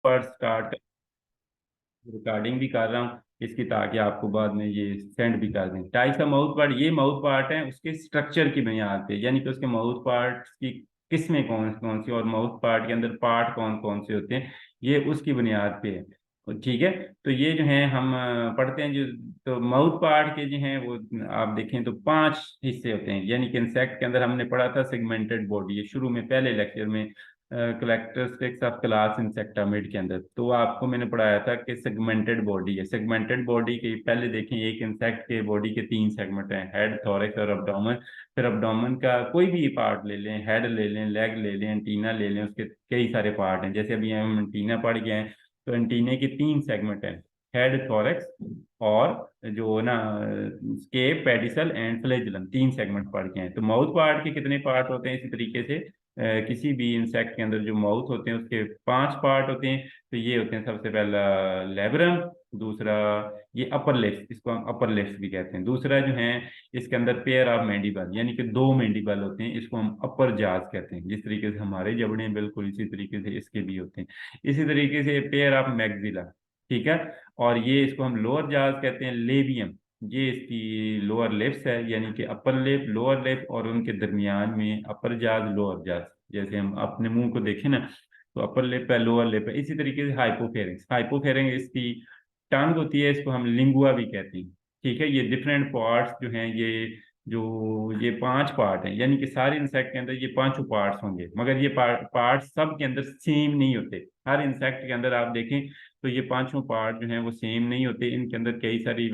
Part start recording भी कर रहा हूँ इसकी, ताकि आपको बाद में ये सेंड भी कर दें। टाइप्स ऑफ माउथ पार्ट, ये माउथ पार्ट है उसके स्ट्रक्चर की बुनियाद पे, यानी कि उसके माउथ पार्ट की किस्में कौन कौन सी और माउथ पार्ट के अंदर पार्ट कौन कौन से होते हैं, ये उसकी बुनियाद पे है। तो ठीक है, तो ये जो है हम पढ़ते हैं जो। तो माउथ पार्ट के जो हैं वो आप देखें तो 5 हिस्से होते हैं, यानी कि इंसेक्ट के अंदर हमने पढ़ा था सेगमेंटेड बॉडी, ये शुरू में पहले लेक्चर में कलेक्टरिस्टिक्स ऑफ क्लास इंसेक्टामिड के अंदर, तो आपको मैंने पढ़ाया था कि सेगमेंटेड बॉडी है। सेगमेंटेड बॉडी के पहले देखें, एक इंसेक्ट के बॉडी के 3 सेगमेंट हैं, हेड, थोरैक्स और अब्डोमेन। फिर अब्डोमेन का कोई भी पार्ट ले लें, हेड ले लें, लेग ले लें, एंटीना ले लें, उसके कई सारे पार्ट हैं। जैसे अभी हम एंटीना पढ़ गए हैं, तो एंटीने के 3 सेगमेंट हैं, हेड, थोरैक्स और जो ना स्केप, पेडिसल एंड फ्लैजुलम, 3 सेगमेंट पढ़ के हैं। तो माउथ पार्ट के कितने पार्ट होते हैं, इसी तरीके से किसी भी इंसेक्ट के अंदर जो माउथ होते हैं उसके 5 पार्ट होते हैं। तो ये होते हैं, सबसे पहला लेब्रम, दूसरा ये अपर लिप्स, इसको हम अपर लिप्स भी कहते हैं। दूसरा जो है इसके अंदर पेयर ऑफ मैंडिबल, यानी कि 2 मैंडिबल होते हैं, इसको हम अपर जाज कहते हैं। जिस तरीके से हमारे जबड़े हैं बिल्कुल इसी तरीके से इसके भी होते हैं। इसी तरीके से पेयर ऑफ मैक्सिला, ठीक है। और ये इसको हम लोअर जाज कहते हैं, लेबियम, ये इसकी लोअर लिप्स है, यानी कि अपर लिप, लोअर लिप और उनके दरमियान में अपर जाज, लोअर जाज। जैसे हम अपने मुंह को देखें ना, तो अपर लिप है, लोअर लिप है। इसी तरीके से हाइपोफेरिंग्स, हाइपोफेरिंग्स इसकी टंग होती है, इसको हम लिंगुआ भी कहते हैं। ठीक है, ये डिफरेंट पार्ट्स जो हैं, ये 5 पार्ट हैं, यानी कि सारे इंसेक्ट के अंदर ये 5 पार्ट्स होंगे, मगर ये पार्ट सब के अंदर सेम नहीं होते। हर इंसेक्ट के अंदर आप देखें तो ये 5 पार्ट जो हैं वो सेम नहीं होते, इनके अंदर कई सारी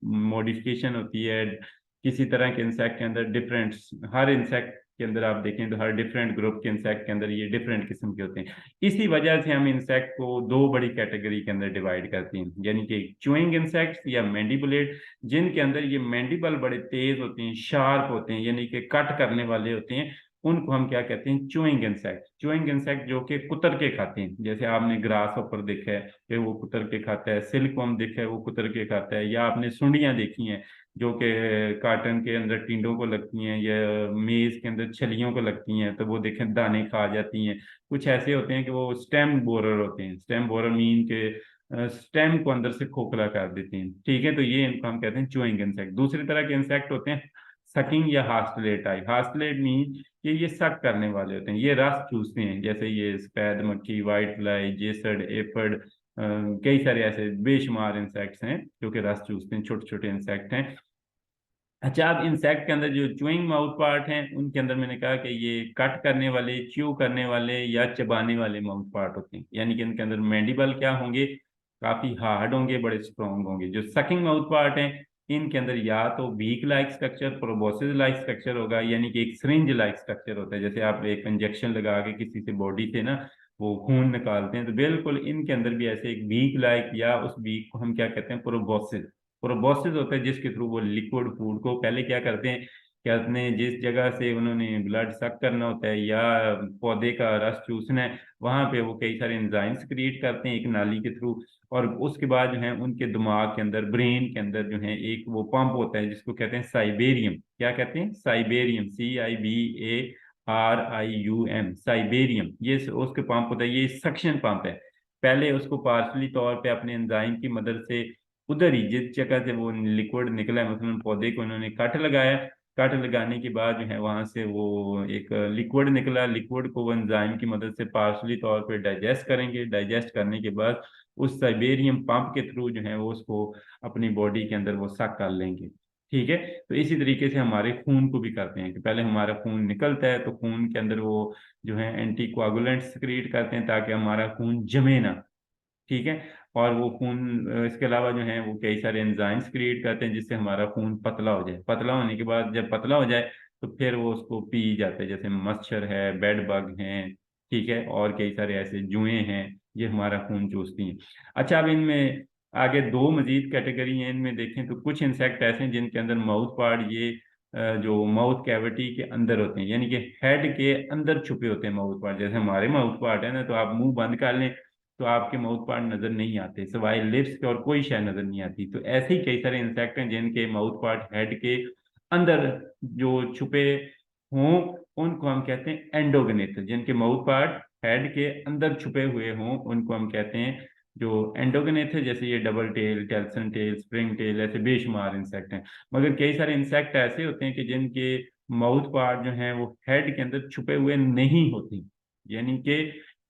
मॉडिफिकेशन होती है। किसी तरह के इंसेक्ट के अंदर डिफरेंट, हर इंसेक्ट के अंदर आप देखें तो हर डिफरेंट ग्रुप के इंसेक्ट के अंदर ये डिफरेंट किस्म के होते हैं। इसी वजह से हम इंसेक्ट को 2 बड़ी कैटेगरी के अंदर डिवाइड करते हैं, यानी कि चूइंग इंसेक्ट्स या मैंडिबुलेट, जिनके अंदर ये मैंडिबल बड़े तेज होते हैं, शार्प होते हैं, यानी कि कट करने वाले होते हैं, उनको हम क्या कहते हैं, चूइंग इंसेक्ट। चूइंग इंसेक्ट जो कि कुतर के खाते हैं, जैसे आपने ग्रास ऊपर देखा है कि वो कुतर के खाता है, सिल्कवर्म देखा है वो कुतर के खाता है, या आपने सुंडियां देखी हैं जो कि काटन के अंदर टिंडों को लगती हैं या मेज के अंदर छलियों को लगती हैं, तो वो देखें दाने खा जाती हैं। कुछ ऐसे होते हैं कि वो स्टेम बोरर होते हैं, स्टेम बोरर मीन के स्टेम को अंदर से खोखला कर देते हैं। ठीक है, तो ये इनको हम कहते हैं चूइंग इंसेक्ट। दूसरी तरह के इंसेक्ट होते हैं सकिंग या हास्टलेट टाइप। हास्टलेट मीन कि ये सक करने वाले होते हैं, ये रस चूसते हैं, जैसे ये सफेद मक्खी, वाइट फ्लाई, जेसड, एफड, कई सारे ऐसे बेशुमार इंसेक्ट्स हैं जो कि रस चूसते हैं, छोटे छोटे इंसेक्ट हैं। अच्छा, अब इंसेक्ट के अंदर जो चूइंग माउथ पार्ट हैं उनके अंदर मैंने कहा कि ये कट करने वाले, च्यू करने वाले या चबाने वाले माउथ पार्ट होते हैं, यानी कि इनके अंदर मैंडिबल क्या होंगे, काफी हार्ड होंगे, बड़े स्ट्रॉन्ग होंगे। जो सकिंग माउथ पार्ट हैं इनके अंदर या तो beak like structure, proboscis like structure होगा, यानी कि एक सिरिंज लाइक स्ट्रक्चर होता है, जैसे आप एक इंजेक्शन लगा के किसी से बॉडी से ना वो खून निकालते हैं, तो बिल्कुल इनके अंदर भी ऐसे एक बीक लाइक, या उस बीक को हम क्या कहते हैं, प्रोबोसिस। प्रोबोसिस होता है जिसके थ्रू वो लिक्विड फूड को पहले क्या करते हैं कि अपने जिस जगह से उन्होंने ब्लड सक करना होता है या पौधे का रस चूसना है, वहां पे वो कई सारे एंजाइम्स क्रिएट करते हैं एक नाली के थ्रू। और उसके बाद जो है उनके दिमाग के अंदर, ब्रेन के अंदर जो है एक वो पंप होता है जिसको कहते हैं साइबेरियम। क्या कहते हैं, साइबेरियम, CIBARIUM, साइबेरियम, ये उसके पंप होता है, ये सक्शन पंप है। पहले उसको पार्शली तौर पे अपने एंजाइम की मदद से उधर ही जिस जगह से वो लिक्विड निकला है, मसलन पौधे को उन्होंने कट लगाया, कट लगाने के बाद जो है वहां से वो एक लिक्विड निकला, लिक्विड को वो एंजाइम की मदद से पार्शली तौर पे डाइजेस्ट करेंगे। डाइजेस्ट करने के बाद उस साइबेरियम पंप के थ्रू जो है वो उसको अपनी बॉडी के अंदर वो सक कर लेंगे। ठीक है, तो इसी तरीके से हमारे खून को भी करते हैं कि पहले हमारा खून निकलता है तो खून के अंदर वो जो है एंटी कोआगुलेंट्स क्रिएट करते हैं ताकि हमारा खून जमे ना। ठीक है, और वो खून इसके अलावा जो है वो कई सारे एंजाइम्स क्रिएट करते हैं जिससे हमारा खून पतला हो जाए। पतला होने के बाद जब पतला हो जाए तो फिर वो उसको पी जाता है, जैसे मच्छर है, बेड बग हैं, ठीक है, और कई सारे ऐसे जुएं हैं, ये हमारा खून चूसती हैं। अच्छा, अब इनमें आगे 2 मजीद कैटेगरी हैं, इनमें देखें तो कुछ इंसेक्ट ऐसे हैं जिनके अंदर माउथ पार्ट ये जो माउथ कैविटी के अंदर होते हैं, यानी कि हेड के अंदर छुपे होते हैं माउथ पार्ट। जैसे हमारे माउथ पार्ट है ना, तो आप मुंह बंद कर लें तो आपके माउथ पार्ट नजर नहीं आते, सिवाय लिप्स के और कोई शय नजर नहीं आती। तो ऐसे ही कई सारे इंसेक्ट हैं जिनके माउथ पार्ट हेड के अंदर जो छुपे हों, उनको हम कहते हैं एंडोगेनेथ, जिनके माउथ पार्ट हेड के अंदर छुपे हुए हों उनको हम कहते हैं जो एंडोगेनेथ है। जैसे ये double tail, telson tail, spring tail, ऐसे बेशुमार इंसेक्ट हैं। मगर कई सारे इंसेक्ट ऐसे होते हैं कि जिनके माउथ पार्ट जो हैं वो हेड के अंदर छुपे हुए नहीं होते, यानी कि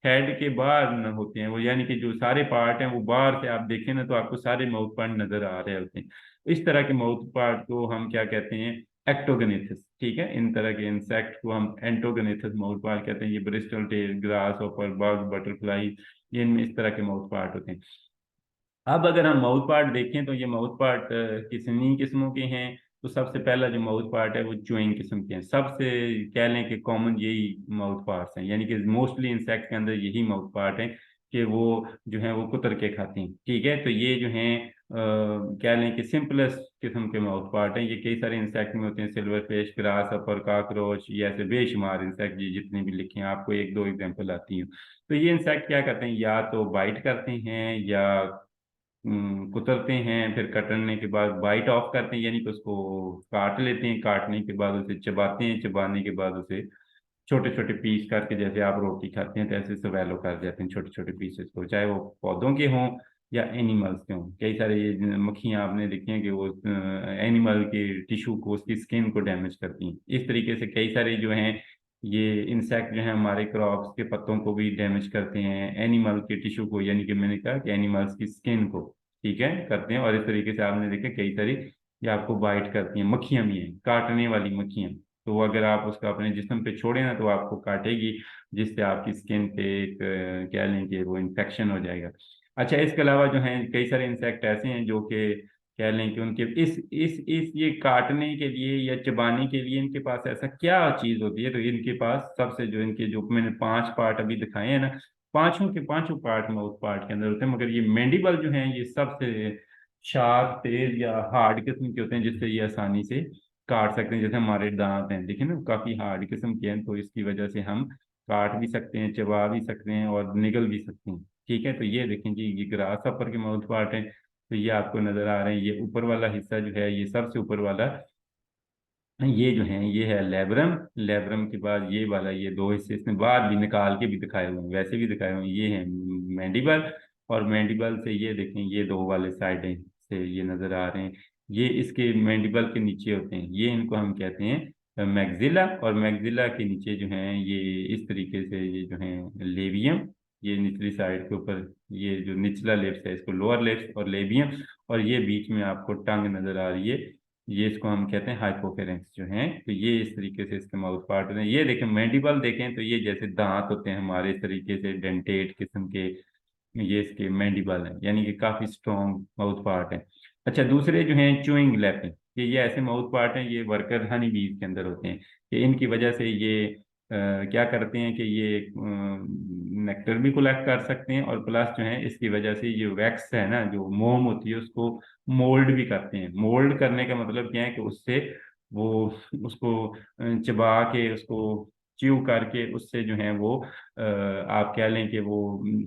हेड के बाहर न होते हैं वो, यानी कि जो सारे पार्ट हैं वो बाहर से आप देखें ना तो आपको सारे माउथ पार्ट नजर आ रहे होते हैं। इस तरह के माउथ पार्ट को हम क्या कहते हैं, एक्टोगेनेथिस। ठीक है, इन तरह के इंसेक्ट को हम एंटोगेनेथिस माउथ पार्ट कहते हैं। ये bristle tail, grasshopper, bug, butterfly, ये इनमें इस तरह के माउथ पार्ट होते हैं। अब अगर हम माउथ पार्ट देखें तो ये माउथ पार्ट कितनी किस्मों के हैं। तो सबसे पहला जो माउथ पार्ट है वो च्यूइंग किस्म के हैं। सबसे कह लें कि कॉमन यही माउथ पार्ट्स हैं, यानी कि मोस्टली इंसेक्ट के अंदर यही माउथ पार्ट हैं कि वो जो है वो कुतर के खाते हैं। ठीक है, तो ये जो हैं कह लें कि सिंपलेस्ट किस्म के माउथ पार्ट हैं। ये कई सारे इंसेक्ट में होते हैं, silver fish, grass hopper, cockroach, ये ऐसे बेशुमार इंसेक्ट ये जितने भी लिखे हैं, आपको एक दो एग्जांपल आती हैं। तो ये इंसेक्ट क्या करते हैं, या तो बाइट करते हैं या कुतरते हैं, फिर कतरने के बाद बाइट ऑफ करते हैं, यानी कि उसको काट लेते हैं। काटने के बाद उसे चबाते हैं, चबाने के बाद उसे छोटे छोटे पीस करके, जैसे आप रोटी खाते हैं तो ऐसे स्वेलो कर जाते हैं छोटे छोटे पीसेस को, चाहे वो पौधों के हों या एनिमल्स के हों। कई सारे ये मक्खियाँ आपने देखी हैं कि वो एनिमल के टिश्यू को, उसकी स्किन को डैमेज करती हैं। इस तरीके से कई सारे जो हैं ये इंसेक्ट जो है हमारे क्रॉप्स के पत्तों को भी डैमेज करते हैं, एनिमल के टिश्यू को, यानी कि मैंने कहा कि एनिमल्स की स्किन को, ठीक है, करते हैं। और इस तरीके से आपने देखे कई सारी ये आपको बाइट करती हैं। मक्खियां भी हैं, काटने वाली मक्खियां, तो वो अगर आप उसका अपने जिस्म पे छोड़े ना तो आपको काटेगी, जिससे आपकी स्किन पे एक कह लें कि वो इन्फेक्शन हो जाएगा। अच्छा, इसके अलावा जो है कई सारे इंसेक्ट ऐसे हैं जो कि कह लें कि उनके इस ये काटने के लिए या चबाने के लिए इनके पास ऐसा क्या चीज होती है। तो इनके पास सबसे जो इनके जो मैंने 5 पार्ट अभी दिखाए हैं ना, पांचों के पांचों पार्ट माउथ पार्ट के अंदर होते हैं। मगर ये मैंडिबल जो है ये सबसे शार्प, तेज या हार्ड किस्म के होते हैं, जिससे ये आसानी से काट सकते हैं। जैसे हमारे दांत हैं, देखिए ना, काफी हार्ड किस्म के हैं, तो इसकी वजह से हम काट भी सकते हैं, चबा भी सकते हैं और निगल भी सकते हैं। ठीक है, तो ये देखें जी, ये ग्रास हॉपर के माउथ पार्ट है। तो ये आपको नजर आ रहे हैं, ये ऊपर वाला हिस्सा जो है, ये सबसे ऊपर वाला, ये जो है ये है लेब्रम। लेब्रम के बाद ये वाला, ये दो हिस्से इसने बाद भी निकाल के भी दिखाए हुए हैं, वैसे भी दिखाए हुए हैं, ये है मैंडिबल। और मैंडिबल से ये देखें, ये दो वाले साइड से ये नजर आ रहे हैं, ये इसके मैंडिबल के नीचे होते हैं, ये इनको हम कहते हैं मैग्जिला। और मैग्जिला के नीचे जो है ये इस तरीके से ये जो है लेबियम, ये निचली साइड के ऊपर, ये जो निचला लिप्स है इसको लोअर लिप्स और लेबियम, और ये बीच में आपको टंग नजर आ रही है, ये इसको हम कहते हैं हाइपोफेरेंक्स जो है। तो ये इस तरीके से इसके माउथ पार्ट होते हैं। ये देखें मैंडिबल देखें तो ये जैसे दांत होते हैं हमारे, इस तरीके से डेंटेट किस्म के ये इसके मैंडिबल हैं, यानी कि काफी स्ट्रॉन्ग माउथ पार्ट है। अच्छा, दूसरे जो हैं च्यूइंग लैपिंग, ये ऐसे माउथ पार्ट हैं, ये वर्कर हनी बीज के अंदर होते हैं, कि इनकी वजह से ये क्या करते हैं कि ये नेक्टर भी कलेक्ट कर सकते हैं, और प्लस जो है इसकी वजह से ये वैक्स है ना, जो मोम होती है, उसको मोल्ड भी करते हैं। मोल्ड करने का मतलब क्या है कि उससे वो उसको चबा के, उसको च्यू करके, उससे जो है वो आप कह लें कि वो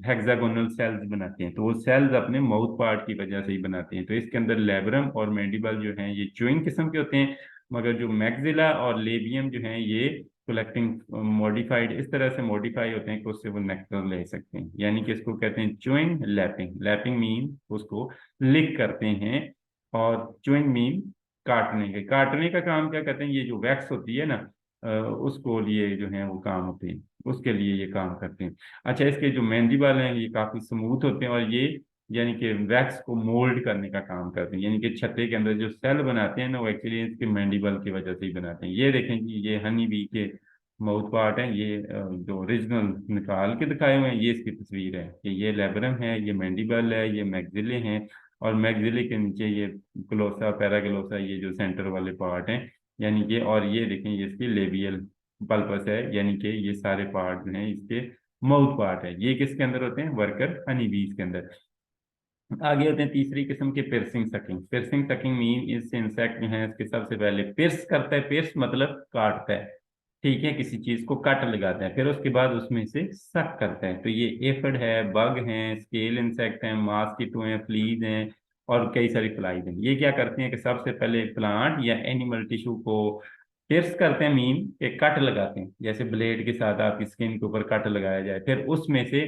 हेक्सागोनल सेल्स बनाते हैं। तो वो सेल्स अपने माउथ पार्ट की वजह से ही बनाते हैं। तो इसके अंदर लेब्रम और मैंडिबल जो हैं ये च्यूइंग किस्म के होते हैं, मगर जो मैक्सिला और लेबियम जो हैं ये कलेक्टिंग मॉडिफाइड, इस तरह से मॉडिफाई होते हैं कि उससे वो नेक्टर ले सकते हैं। यानी कि इसको कहते हैं च्यूइंग लैपिंग। लैपिंग मीन उसको लिक करते हैं, और च्यूइंग मीन काटने का काम क्या करते हैं, ये जो वैक्स होती है ना उसको लिए जो है वो काम होते हैं, उसके लिए ये काम करते हैं। अच्छा, इसके जो मेहंदी बाल हैं ये काफी स्मूथ होते हैं, और ये यानी कि वैक्स को मोल्ड करने का काम करते हैं, यानी कि छत्ते के अंदर जो सेल बनाते हैं ना वो एक्चुअली इसके मैंडिबल की वजह से ही बनाते हैं। ये देखें कि ये हनी बी के माउथ पार्ट है, ये जो ओरिजिनल निकाल के दिखाए हुए हैं, ये इसकी तस्वीर है कि ये लेब्रम है, ये मैंडिबल है, ये मैग्जिले हैं, और मैग्जिले के नीचे ये ग्लोसा, पैराग्लोसा, ये जो सेंटर वाले पार्ट हैं, यानी कि, और ये देखें ये इसकी लेबियल पल्पस है, यानी कि ये सारे पार्ट जो हैं इसके माउथ पार्ट है। ये किसके अंदर होते हैं, वर्कर हनी बीज के अंदर। आगे होते हैं तीसरी किस्म के piercing sucking. Piercing sucking mean इस इंसेक्ट जो है इसके सबसे पहले पियर्स करता है, पियर्स मतलब काटता है, ठीक है, किसी चीज को कट लगाता है, फिर उसके बाद उसमें से सक करता है। तो ये एफिड है, बग हैं, स्केल इंसेक्ट हैं, मॉस्किटो हैं, फ्लीज हैं, और कई सारी फ्लाइज हैं। ये क्या करती हैं कि सबसे पहले प्लांट या एनिमल टिश्यू को फिर करते हैं मीन के कट लगाते हैं, जैसे ब्लेड के साथ आपकी स्किन के ऊपर कट लगाया जाए, फिर उसमें से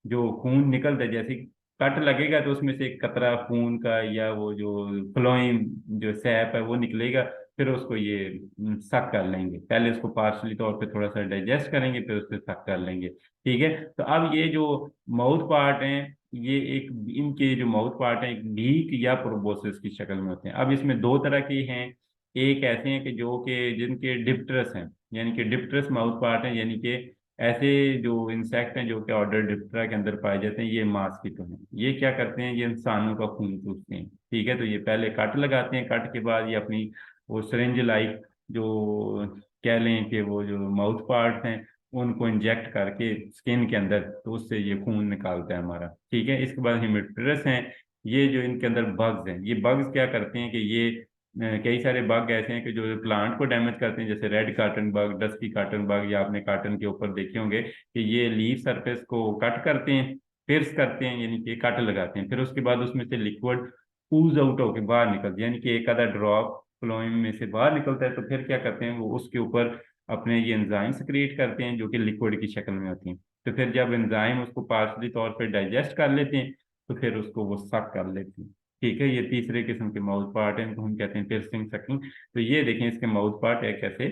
जो खून निकलता है, जैसे कट लगेगा तो उसमें से एक कतरा खून का या वो जो फ्लोइंग जो सैप है वो निकलेगा। फिर उसको ये सक कर लेंगे, पहले उसको पार्शली तौर पे थोड़ा सा डाइजेस्ट करेंगे, फिर उसको सक कर लेंगे। ठीक है, तो अब ये जो माउथ पार्ट हैं, ये एक इनके जो माउथ पार्ट हैं एक बीक या प्रोबोसिस की शक्ल में होते हैं। अब इसमें दो तरह के हैं, एक ऐसे हैं कि जो कि जिनके डिप्टरस हैं, यानी कि डिप्टरस माउथ पार्ट हैं, यानी कि ऐसे जो इंसेक्ट हैं जो कि ऑर्डर डिप्टरा के अंदर पाए जाते हैं, ये मास्कीटो हैं। ये क्या करते हैं, ये इंसानों का खून चूसते हैं। ठीक है, तो ये पहले कट लगाते हैं, कट के बाद ये अपनी वो सिरिंज लाइक जो कह लें कि वो जो माउथ पार्ट हैं उनको इंजेक्ट करके स्किन के अंदर, तो उससे ये खून निकालता है हमारा। ठीक है, इसके बाद हेमिप्टेरस हैं, ये जो इनके अंदर बग्स हैं, ये बग्स क्या करते हैं कि ये कई सारे बग ऐसे हैं कि जो प्लांट को डैमेज करते हैं, जैसे red carton bug, dusky carton bug, या आपने कार्टन के ऊपर देखे होंगे कि ये लीफ सरफेस को कट करते हैं, पिर्स करते हैं, यानी कि कट लगाते हैं, फिर उसके बाद उसमें से लिक्विड पूज आउट होकर बाहर निकलती है, यानी कि एक आधा ड्रॉप फ्लोएम में से बाहर निकलता है। तो फिर क्या करते हैं, वो उसके ऊपर अपने ये एंजाइम्स क्रिएट करते हैं जो कि लिक्विड की शक्ल में होती हैं। तो फिर जब एंजाइम उसको पार्शली तौर पर डाइजेस्ट कर लेते हैं, तो फिर उसको वो सक कर लेते हैं। ठीक है, ये तीसरे किस्म के माउथ पार्ट है, इनको हम कहते हैं पियर्सिंग सकिंग। तो ये देखें इसके माउथ पार्ट है कैसे,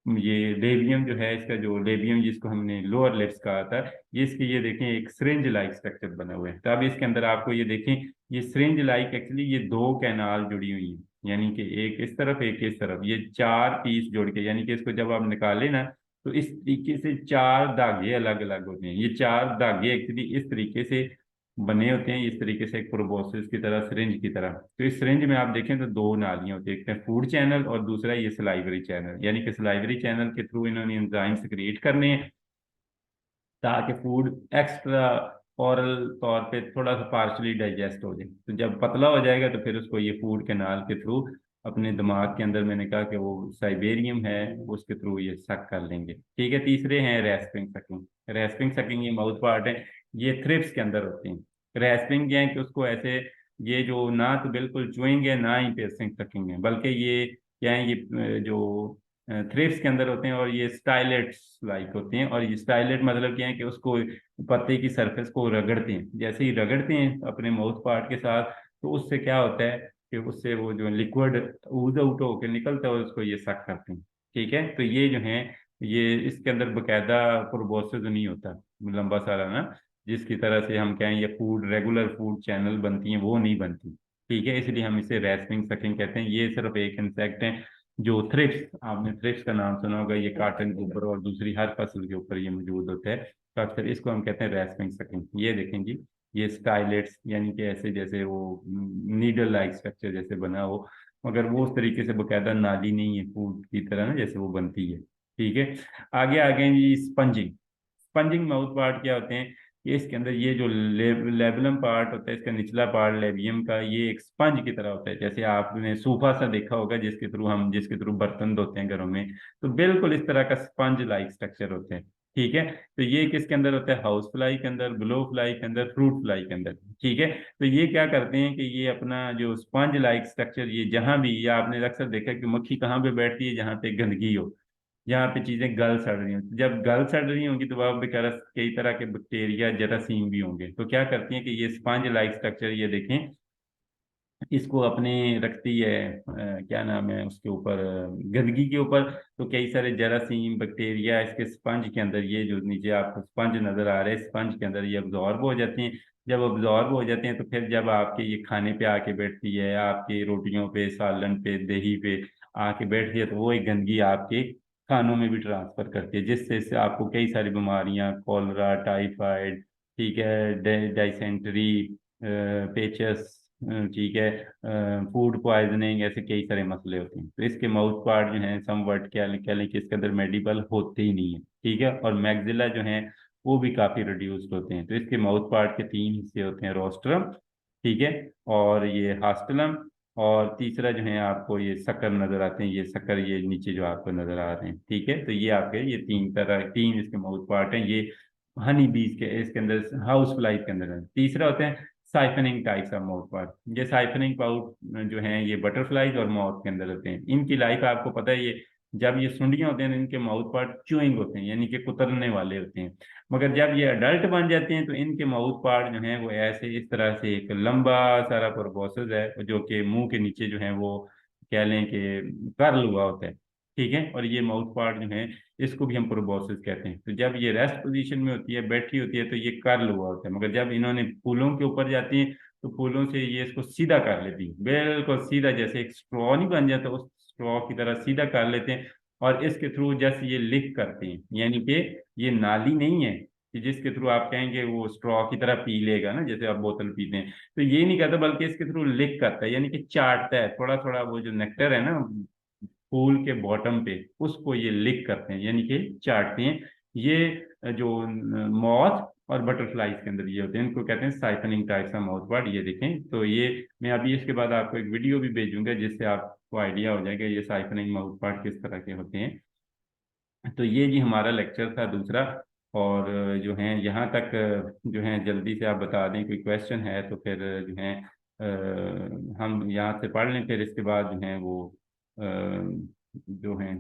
ये लेबियम जो है इसका, जो लेबियम जिसको हमने लोअर लिप्स कहा था, ये इसके ये देखें एक सिरिंज लाइक स्ट्रक्चर बना हुआ है। तो अब इसके अंदर आपको ये देखें, ये सिरिंज लाइक एक्चुअली ये दो कैनाल जुड़ी हुई है, यानी कि एक इस तरफ एक इस तरफ, ये चार पीस जोड़ के, यानी कि इसको जब आप निकालें ना, तो इस तरीके से चार धागे अलग अलग होते हैं। ये चार धागे एक्चुअली इस तरीके से बने होते हैं, इस तरीके से एक प्रोबोसिस की तरह, सिरिंज की तरह। तो इस सिरिंज में आप देखें तो दो नालियां होती है, एक है फूड चैनल और दूसरा ये सलाइवरी चैनल, यानी कि सलाइवरी चैनल के थ्रू इन्होंने एंजाइम्स क्रिएट करने हैं ताकि फूड एक्स्ट्रा ओरल तौर पे थोड़ा सा पार्शली डाइजेस्ट हो जाए। तो जब पतला हो जाएगा तो फिर उसको ये फूड कैनाल के थ्रू अपने दिमाग के अंदर, मैंने कहा कि वो साइबेरियम है, उसके थ्रू ये सक कर लेंगे। ठीक है, तीसरे हैं रेस्पिंग सकिंग। रेस्पिंग सकिंग ये माउथ पार्ट है, ये थ्रिप्स के अंदर होते हैं। रेस्पिंग क्या है कि उसको ऐसे, ये जो ना तो बिल्कुल चुएंगे ना ही पियर्सिंग सकिंग है, बल्कि ये क्या है, ये जो थ्रिप्स के अंदर होते हैं और ये स्टाइलेट्स लाइक होते हैं। और ये स्टाइलेट मतलब क्या है कि उसको पत्ते की सरफेस को रगड़ते हैं, जैसे ही रगड़ते हैं अपने माउथ पार्ट के साथ, तो उससे क्या होता है कि उससे वो जो लिक्विड ऊज आउट होकर निकलता है और उसको ये सक करते हैं। ठीक है, तो ये जो है, ये इसके अंदर बकायदा प्रोबोसिस नहीं होता लंबा सारा ना, जिसकी तरह से हम कहें ये फूड रेगुलर फूड चैनल बनती हैं, वो नहीं बनती। ठीक है, इसलिए हम इसे रेस्पिंग सकिंग कहते हैं। ये सिर्फ एक इंसेक्ट है जो थ्रिप्स, आपने थ्रिप्स का नाम सुना होगा, ये काटन के ऊपर और दूसरी हर फसल के ऊपर ये मौजूद होता है। तो अक्सर इसको हम कहते हैं रेस्पिंग सकिंग। ये देखें जी, ये स्टाइलेट्स, यानी कि ऐसे जैसे वो नीडल लाइक स्ट्रक्चर जैसे बना हो, मगर वो उस तरीके से बकायदा नाली नहीं है फूड की तरह ना, जैसे वो बनती है। ठीक है, आगे आगे जी स्पंजिंग। स्पंजिंग माउथ पार्ट क्या होते हैं, ये इसके अंदर ये जो लेबुलम पार्ट होता है, इसका निचला पार्ट लेबियम का, ये एक स्पंज की तरह होता है। जैसे आपने सूफा सा देखा होगा जिसके थ्रू बर्तन धोते हैं घरों में, तो बिल्कुल इस तरह का स्पंज लाइक स्ट्रक्चर होते हैं। ठीक है, तो ये किसके अंदर होता है, हाउस फ्लाई के अंदर, ग्लो फ्लाई के अंदर, फ्रूट फ्लाई के अंदर। ठीक है, तो ये क्या करते हैं कि ये अपना जो स्पंज लाइक स्ट्रक्चर, ये जहां भी, या आपने अक्सर देखा कि मक्खी कहाँ पे बैठती है, जहाँ पे गंदगी हो, जहाँ पे चीजें गल सड़ रही होंगी। जब गल सड़ रही होंगी तो वह बेचारा कई तरह के बैक्टीरिया जरासीम भी होंगे, तो क्या करती हैं कि ये स्पंज लाइक स्ट्रक्चर, ये देखें, इसको अपने रखती है क्या नाम है उसके ऊपर, गंदगी के ऊपर। तो कई सारे जरासीम बैक्टीरिया इसके स्पंज के अंदर, ये जो नीचे आपको स्पंज नजर आ रहे हैं, स्पंज के अंदर ये अब्जॉर्ब हो जाते हैं। जब अब्जॉर्ब हो जाते हैं तो फिर जब आपके ये खाने पे आके बैठती है, आपकी रोटियों पे, सालन पे, दही पे आके बैठती है, तो वो एक गंदगी आपके खानों में भी ट्रांसफर करती है, जिससे इससे आपको कई सारी बीमारियां, कॉलरा, टाइफाइड, ठीक है, डाइसेंट्री, पेचस, ठीक है, फूड पॉइजनिंग, ऐसे कई सारे मसले होते हैं। तो इसके माउथ पार्ट जो है समवट कह लें कि इसके अंदर मेडिबल होते ही नहीं है। ठीक है, और मैग्जिला जो है वो भी काफी रिड्यूस्ड होते हैं। तो इसके माउथ पार्ट के तीन हिस्से होते हैं, रोस्ट्रम, ठीक है, और ये हास्टलम, और तीसरा जो है आपको ये शक्कर नजर आते हैं, ये शक्कर ये नीचे जो आपको नजर आ रहे हैं। ठीक है, तो ये आपके ये तीन इसके माउथ पार्ट हैं। ये हनी बीज के इसके अंदर, हाउस फ्लाई के अंदर है। तीसरा होते हैं siphoning types of mouth part. ये साइफनिंग पाउट जो है ये बटरफ्लाईज और मॉथ के अंदर होते हैं। इनकी लाइफ आपको पता है, ये जब ये सुंडियां होते हैं इनके माउथ पार्ट च्यूइंग होते हैं, यानी कि कुतरने वाले होते हैं। मगर जब ये अडल्ट बन जाते हैं तो इनके माउथ पार्ट जो हैं वो ऐसे इस तरह से एक लंबा सारा प्रोबोसस है जो कि मुंह के नीचे जो है वो कह लें कि कर्ल हुआ होता है। ठीक है, और ये माउथ पार्ट जो है इसको भी हम प्रोबोसस कहते हैं। तो जब ये रेस्ट पोजीशन में होती है, बैठी होती है, तो ये कर्ल हुआ होता है। मगर जब इन्होंने फूलों के ऊपर जाती है तो फूलों से ये इसको सीधा कर लेती है, बिल्कुल सीधा, जैसे एक स्ट्रॉ नहीं बन जाता उस स्ट्रॉ की तरह सीधा कर लेते हैं। और इसके थ्रू जैसे ये लिक करते हैं, यानी कि ये नाली नहीं है कि जिसके थ्रू आप कहेंगे वो स्ट्रॉ की तरह पी लेगा ना, जैसे आप बोतल पीते हैं, तो ये नहीं करता, बल्कि इसके थ्रू लिक करता है, यानी कि चाटता है थोड़ा थोड़ा, वो जो नेक्टर है ना फूल के बॉटम पे, उसको ये लिक करते हैं, यानी कि चाटते हैं। ये जो मॉथ और बटरफ्लाईज के अंदर ये होते हैं, इनको कहते हैं siphoning types of mouth part. ये देखें, तो ये मैं अभी इसके बाद आपको एक वीडियो भी भेजूंगा जिससे आपको आइडिया हो जाएगा ये साइफनिंग माउथ पार्ट किस तरह के होते हैं। तो ये जी हमारा लेक्चर था दूसरा। और जो है यहाँ तक जो है जल्दी से आप बता दें, कोई क्वेश्चन है तो फिर जो है हम यहाँ से पढ़ लें, फिर इसके बाद जो है वो जो है